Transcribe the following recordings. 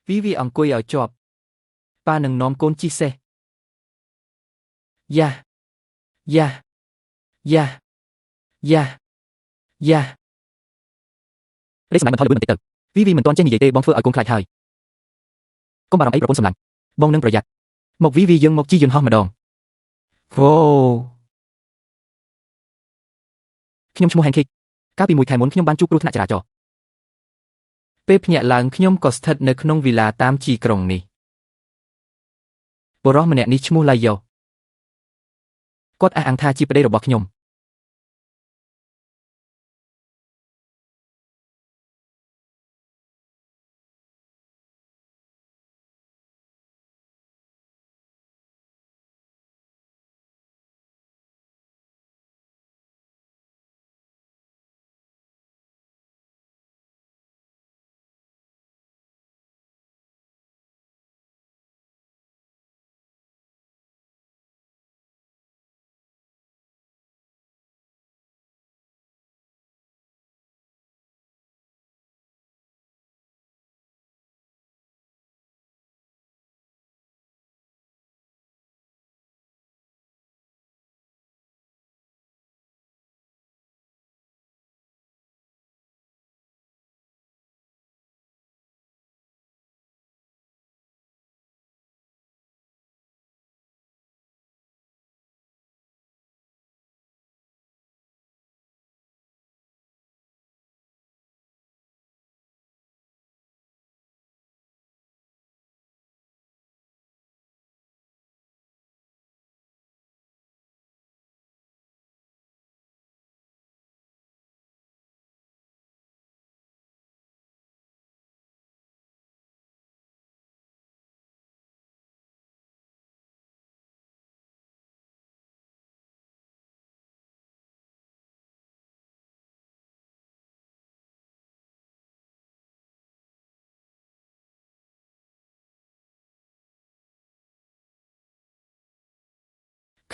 Viviអង្គុយឲ្យជាប់ប៉ានឹងនាំកូនជិះសេះយ៉ាយ៉ាយ៉ាយ៉ាយ៉ាលេខសម្លាញ់បន្ថយល្បឿនបន្តិចទៅ Vivi មិនទាន់ចេះនិយាយទេបងធ្វើឲ្យកូនខ្លាចហើយកុំបារម្ភអីប្រពន្ធសម្លាញ់បងនឹងប្រយ័ត្នមក Vivi យើងមកជិះយន្តហោះម្ដងអូខ្ញុំឈ្មោះ Henry កាលពី1 ខែមុនខ្ញុំបានជួបគ្រោះថ្នាក់ចរាចរណ៍ពេលភ្ញាក់ឡើងខ្ញុំក៏ស្ថិតនៅក្នុងវីឡាតាមជីក្រុងនេះបុរសម្នាក់នេះឈ្មោះឡាយ៉ូគាត់អះអាងថាជាប្តីរបស់ខ្ញុំ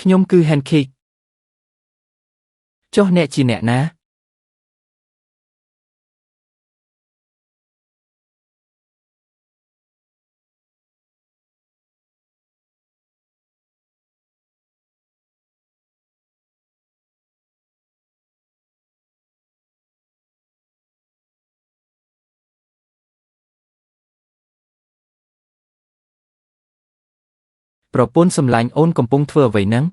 ខ្ញុំគឺ Henry ចុះអ្នកជាអ្នកណាប្រពន្ធសម្លាញ់អូនកំពុងធ្វើអ្វីហ្នឹង